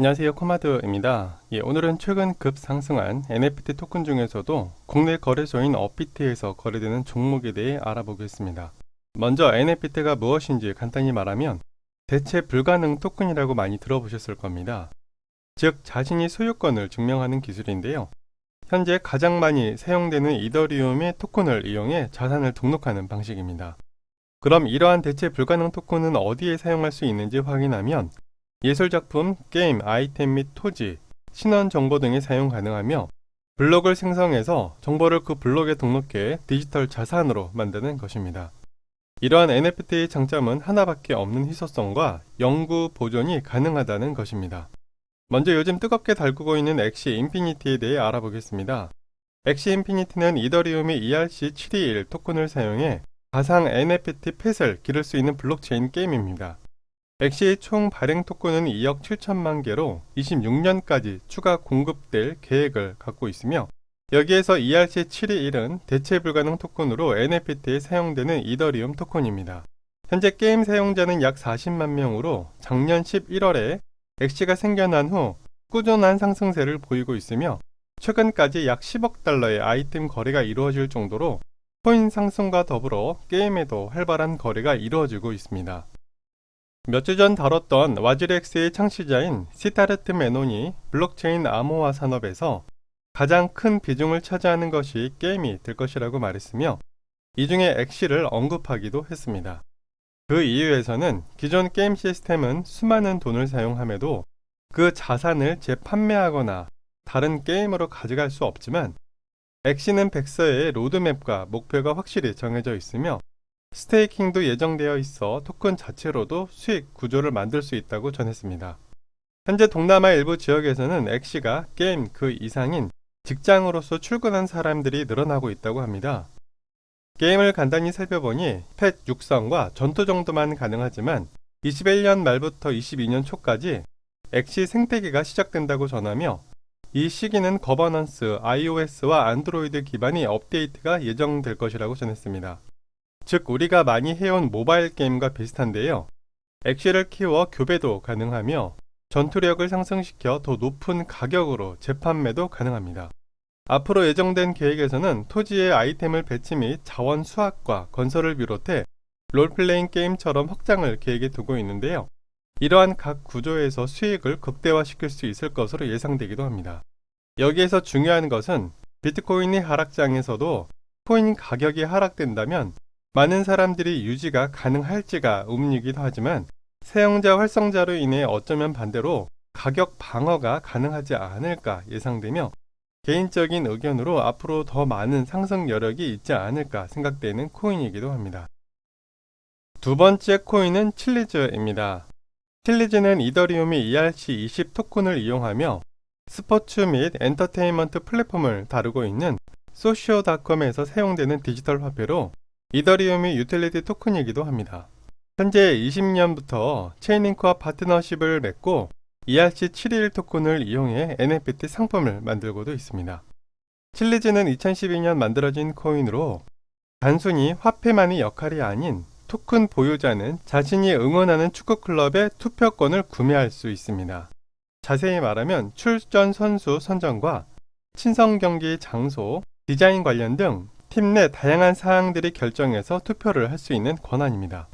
안녕하세요, 코마드입니다. 오늘은 최근 급상승한 NFT 토큰 중에서도 국내 거래소인 업비트에서 거래되는 종목에 대해 알아보겠습니다. 먼저 NFT가 무엇인지 간단히 말하면 대체 불가능 토큰이라고 많이 들어보셨을 겁니다. 즉 자신이 소유권을 증명하는 기술인데요. 현재 가장 많이 사용되는 이더리움의 토큰을 이용해 자산을 등록하는 방식입니다. 그럼 이러한 대체 불가능 토큰은 어디에 사용할 수 있는지 확인하면 예술작품, 게임, 아이템 및 토지, 신원 정보 등에 사용 가능하며 블록을 생성해서 정보를 그 블록에 등록해 디지털 자산으로 만드는 것입니다. 이러한 NFT의 장점은 하나밖에 없는 희소성과 영구 보존이 가능하다는 것입니다. 먼저 요즘 뜨겁게 달구고 있는 엑시 인피니티에 대해 알아보겠습니다. 엑시 인피니티는 이더리움의 ERC721 토큰을 사용해 가상 NFT 펫을 기를 수 있는 블록체인 게임입니다. 엑시의 총 발행 토큰은 2억 7천만 개로 26년까지 추가 공급될 계획을 갖고 있으며 여기에서 ERC721은 대체 불가능 토큰으로 NFT에 사용되는 이더리움 토큰입니다. 현재 게임 사용자는 약 40만 명으로 작년 11월에 엑시가 생겨난 후 꾸준한 상승세를 보이고 있으며 최근까지 약 10억 달러의 아이템 거래가 이루어질 정도로 코인 상승과 더불어 게임에도 활발한 거래가 이루어지고 있습니다. 몇 주 전 다뤘던 와즈렉스의 창시자인 시타르트 메논이 블록체인 암호화 산업에서 가장 큰 비중을 차지하는 것이 게임이 될 것이라고 말했으며 이 중에 엑시를 언급하기도 했습니다. 그 이유에서는 기존 게임 시스템은 수많은 돈을 사용함에도 그 자산을 재판매하거나 다른 게임으로 가져갈 수 없지만 엑시는 백서의 로드맵과 목표가 확실히 정해져 있으며 스테이킹도 예정되어 있어 토큰 자체로도 수익 구조를 만들 수 있다고 전했습니다. 현재 동남아 일부 지역에서는 엑시가 게임 그 이상인 직장으로서 출근한 사람들이 늘어나고 있다고 합니다. 게임을 간단히 살펴보니 펫 육성과 전투 정도만 가능하지만 21년 말부터 22년 초까지 엑시 생태계가 시작된다고 전하며 이 시기는 거버넌스, iOS와 안드로이드 기반의 업데이트가 예정될 것이라고 전했습니다. 즉 우리가 많이 해온 모바일 게임과 비슷한데요. 엑시를 키워 교배도 가능하며 전투력을 상승시켜 더 높은 가격으로 재판매도 가능합니다. 앞으로 예정된 계획에서는 토지의 아이템을 배치 및 자원 수확과 건설을 비롯해 롤플레잉 게임처럼 확장을 계획에 두고 있는데요. 이러한 각 구조에서 수익을 극대화시킬 수 있을 것으로 예상되기도 합니다. 여기에서 중요한 것은 비트코인이 하락장에서도 코인 가격이 하락된다면 많은 사람들이 유지가 가능할지가 의문이기도 하지만 사용자 활성화로 인해 어쩌면 반대로 가격 방어가 가능하지 않을까 예상되며 개인적인 의견으로 앞으로 더 많은 상승 여력이 있지 않을까 생각되는 코인이기도 합니다. 두 번째 코인은 칠리즈입니다. 칠리즈는 이더리움의 ERC20 토큰을 이용하며 스포츠 및 엔터테인먼트 플랫폼을 다루고 있는 소시오닷컴에서 사용되는 디지털 화폐로 이더리움의 유틸리티 토큰이기도 합니다. 현재 20년부터 체인링크와 파트너십을 맺고 ERC721 토큰을 이용해 NFT 상품을 만들고도 있습니다. 칠리즈는 2012년 만들어진 코인으로 단순히 화폐만의 역할이 아닌 토큰 보유자는 자신이 응원하는 축구클럽의 투표권을 구매할 수 있습니다. 자세히 말하면 출전 선수 선정과 친선 경기 장소, 디자인 관련 등 팀 내 다양한 사항들이 결정해서 투표를 할 수 있는 권한입니다.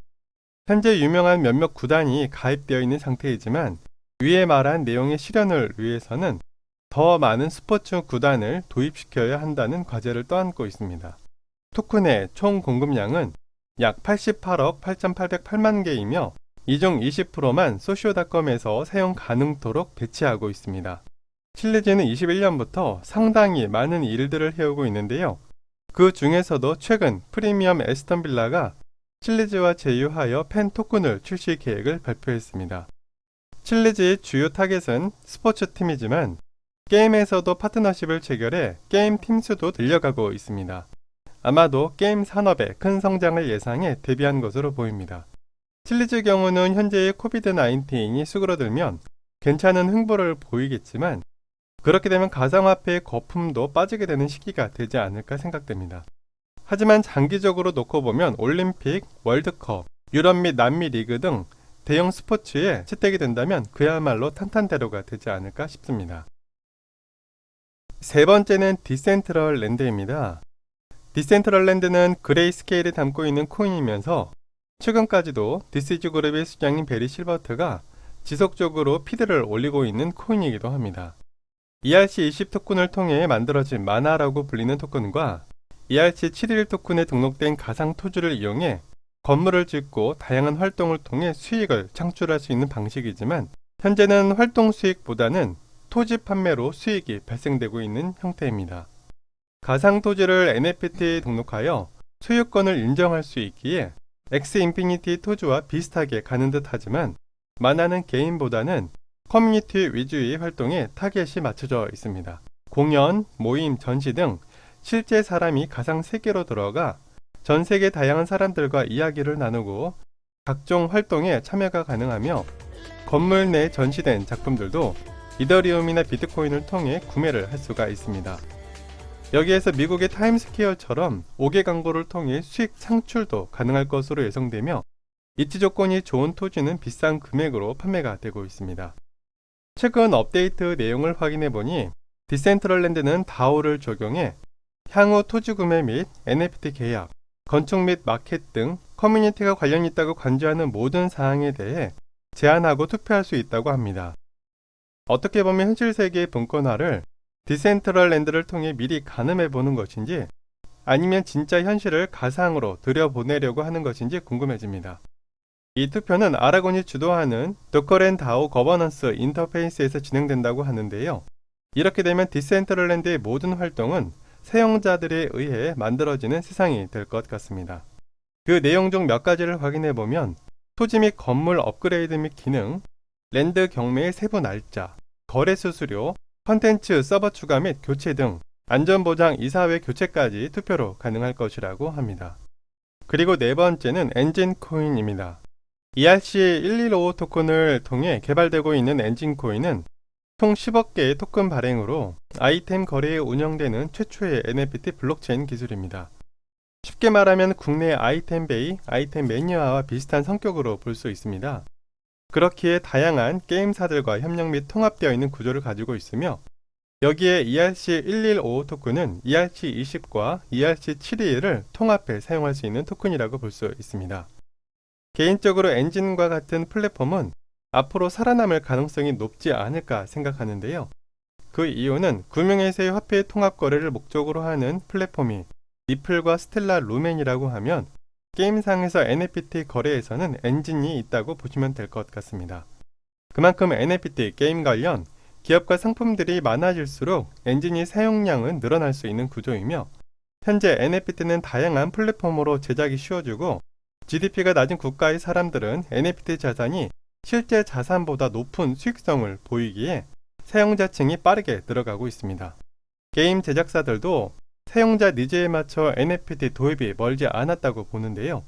현재 유명한 몇몇 구단이 가입되어 있는 상태이지만 위에 말한 내용의 실현을 위해서는 더 많은 스포츠 구단을 도입시켜야 한다는 과제를 떠안고 있습니다. 토큰의 총 공급량은 약 88억 8,808만 개이며 이 중 20%만 소시오닷컴에서 사용 가능토록 배치하고 있습니다. 칠리즈는 21년부터 상당히 많은 일들을 해오고 있는데요. 그 중에서도 최근 프리미엄 에스턴 빌라가 칠리즈와 제휴하여 팬 토큰을 출시 계획을 발표했습니다. 칠리즈의 주요 타겟은 스포츠팀이지만 게임에서도 파트너십을 체결해 게임 팀 수도 늘려가고 있습니다. 아마도 게임 산업의 큰 성장을 예상해 대비한 것으로 보입니다. 칠리즈 경우는 현재의 코비드-19이 수그러들면 괜찮은 흥보를 보이겠지만 그렇게 되면 가상화폐의 거품도 빠지게 되는 시기가 되지 않을까 생각됩니다. 하지만 장기적으로 놓고 보면 올림픽, 월드컵, 유럽 및 남미 리그 등 대형 스포츠에 채택이 된다면 그야말로 탄탄대로가 되지 않을까 싶습니다. 세 번째는 디센트럴랜드입니다. 디센트럴랜드는 그레이스케일을 담고 있는 코인이면서 최근까지도 디시즈 그룹의 수장인 베리 실버트가 지속적으로 피드를 올리고 있는 코인이기도 합니다. ERC20 토큰을 통해 만들어진 마나라고 불리는 토큰과 ERC711 토큰에 등록된 가상 토지를 이용해 건물을 짓고 다양한 활동을 통해 수익을 창출할 수 있는 방식이지만 현재는 활동 수익보다는 토지 판매로 수익이 발생되고 있는 형태입니다. 가상 토지를 NFT에 등록하여 소유권을 인정할 수 있기에 엑스 인피니티 토지와 비슷하게 가는 듯 하지만 마나는 게임보다는 커뮤니티 위주의 활동에 타겟이 맞춰져 있습니다. 공연, 모임, 전시 등 실제 사람이 가상 세계로 들어가 전 세계 다양한 사람들과 이야기를 나누고 각종 활동에 참여가 가능하며 건물 내 전시된 작품들도 이더리움이나 비트코인을 통해 구매를 할 수가 있습니다. 여기에서 미국의 타임스퀘어처럼 5개 광고를 통해 수익 창출도 가능할 것으로 예상되며 입지 조건이 좋은 토지는 비싼 금액으로 판매가 되고 있습니다. 최근 업데이트 내용을 확인해 보니 디센트럴랜드는 DAO를 적용해 향후 토지 구매 및 NFT 계약, 건축 및 마켓 등 커뮤니티가 관련 있다고 간주하는 모든 사항에 대해 제안하고 투표할 수 있다고 합니다. 어떻게 보면 현실 세계의 분권화를 디센트럴랜드를 통해 미리 가늠해 보는 것인지 아니면 진짜 현실을 가상으로 들여보내려고 하는 것인지 궁금해집니다. 이 투표는 아라곤이 주도하는 도커 & 다오 거버넌스 인터페이스에서 진행된다고 하는데요. 이렇게 되면 디센트럴랜드의 모든 활동은 사용자들에 의해 만들어지는 세상이 될 것 같습니다. 그 내용 중 몇 가지를 확인해 보면 토지 및 건물 업그레이드 및 기능, 랜드 경매의 세부 날짜, 거래 수수료, 컨텐츠 서버 추가 및 교체 등 안전보장 이사회 교체까지 투표로 가능할 것이라고 합니다. 그리고 네 번째는 엔진 코인입니다. ERC1155 토큰을 통해 개발되고 있는 엔진 코인은 총 10억 개의 토큰 발행으로 아이템 거래에 운영되는 최초의 NFT 블록체인 기술입니다. 쉽게 말하면 국내 아이템 베이, 아이템 매니아와 비슷한 성격으로 볼 수 있습니다. 그렇기에 다양한 게임사들과 협력 및 통합되어 있는 구조를 가지고 있으며 여기에 ERC115 토큰은 ERC20과 ERC721을 통합해 사용할 수 있는 토큰이라고 볼 수 있습니다. 개인적으로 엔진과 같은 플랫폼은 앞으로 살아남을 가능성이 높지 않을까 생각하는데요. 그 이유는 구명회사의 화폐 통합 거래를 목적으로 하는 플랫폼이 리플과 스텔라 루멘이라고 하면 게임상에서 NFT 거래에서는 엔진이 있다고 보시면 될 것 같습니다. 그만큼 NFT 게임 관련 기업과 상품들이 많아질수록 엔진이 사용량은 늘어날 수 있는 구조이며 현재 NFT는 다양한 플랫폼으로 제작이 쉬워지고 GDP가 낮은 국가의 사람들은 NFT 자산이 실제 자산보다 높은 수익성을 보이기에 사용자층이 빠르게 늘어가고 있습니다. 게임 제작사들도 사용자 니즈에 맞춰 NFT 도입이 멀지 않았다고 보는데요.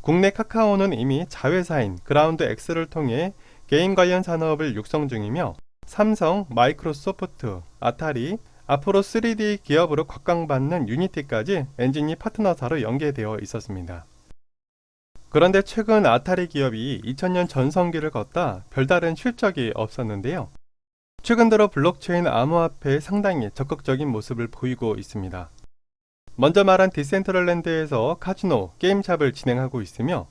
국내 카카오는 이미 자회사인 그라운드 X를 통해 게임 관련 산업을 육성 중이며 삼성, 마이크로소프트, 아타리, 앞으로 3D 기업으로 곽강받는 유니티까지 엔진이 파트너사로 연계되어 있었습니다. 그런데 최근 아타리 기업이 2000년 전성기를 걷다 별다른 실적이 없었는데요. 최근 들어 블록체인 암호화폐에 상당히 적극적인 모습을 보이고 있습니다. 먼저 말한 디센트럴랜드에서 카지노, 게임샵을 진행하고 있으며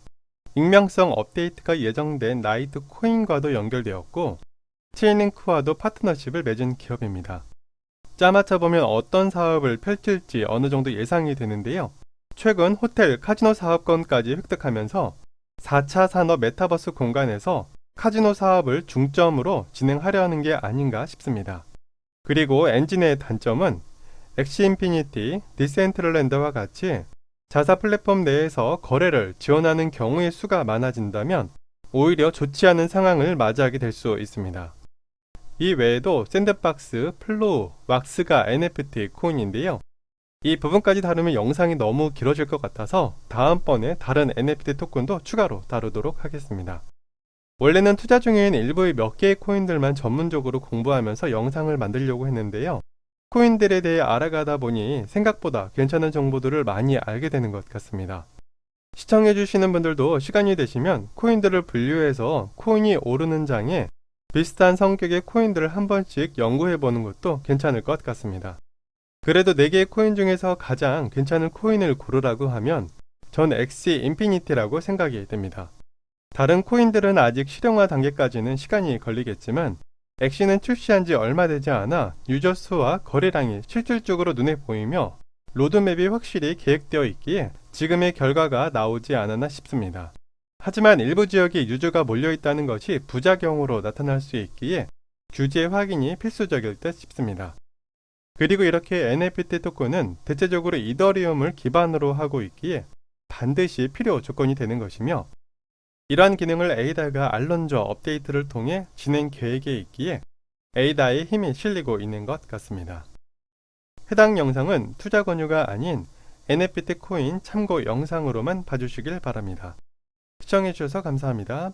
익명성 업데이트가 예정된 나이트 코인과도 연결되었고 체인링크와도 파트너십을 맺은 기업입니다. 짜맞춰 보면 어떤 사업을 펼칠지 어느 정도 예상이 되는데요. 최근 호텔, 카지노 사업권까지 획득하면서 4차 산업 메타버스 공간에서 카지노 사업을 중점으로 진행하려는 게 아닌가 싶습니다. 그리고 엔진의 단점은 엑시 인피니티, 디센트럴랜드와 같이 자사 플랫폼 내에서 거래를 지원하는 경우의 수가 많아진다면 오히려 좋지 않은 상황을 맞이하게 될 수 있습니다. 이 외에도 샌드박스, 플로우, 왁스가 NFT 코인인데요. 이 부분까지 다루면 영상이 너무 길어질 것 같아서 다음번에 다른 NFT 토큰도 추가로 다루도록 하겠습니다. 원래는 투자 중인 일부의 몇 개의 코인들만 전문적으로 공부하면서 영상을 만들려고 했는데요. 코인들에 대해 알아가다 보니 생각보다 괜찮은 정보들을 많이 알게 되는 것 같습니다. 시청해주시는 분들도 시간이 되시면 코인들을 분류해서 코인이 오르는 장에 비슷한 성격의 코인들을 한 번씩 연구해보는 것도 괜찮을 것 같습니다. 그래도 4개의 코인 중에서 가장 괜찮은 코인을 고르라고 하면 전 엑시 인피니티라고 생각이 됩니다. 다른 코인들은 아직 실용화 단계까지는 시간이 걸리겠지만 엑시는 출시한 지 얼마 되지 않아 유저 수와 거래량이 실질적으로 눈에 보이며 로드맵이 확실히 계획되어 있기에 지금의 결과가 나오지 않았나 싶습니다. 하지만 일부 지역에 유저가 몰려있다는 것이 부작용으로 나타날 수 있기에 규제 확인이 필수적일 듯 싶습니다. 그리고 이렇게 NFT 토큰은 대체적으로 이더리움을 기반으로 하고 있기에 반드시 필요 조건이 되는 것이며 이러한 기능을 에이다가 알론저 업데이트를 통해 진행 계획에 있기에 에이다의 힘이 실리고 있는 것 같습니다. 해당 영상은 투자 권유가 아닌 NFT 코인 참고 영상으로만 봐주시길 바랍니다. 시청해주셔서 감사합니다.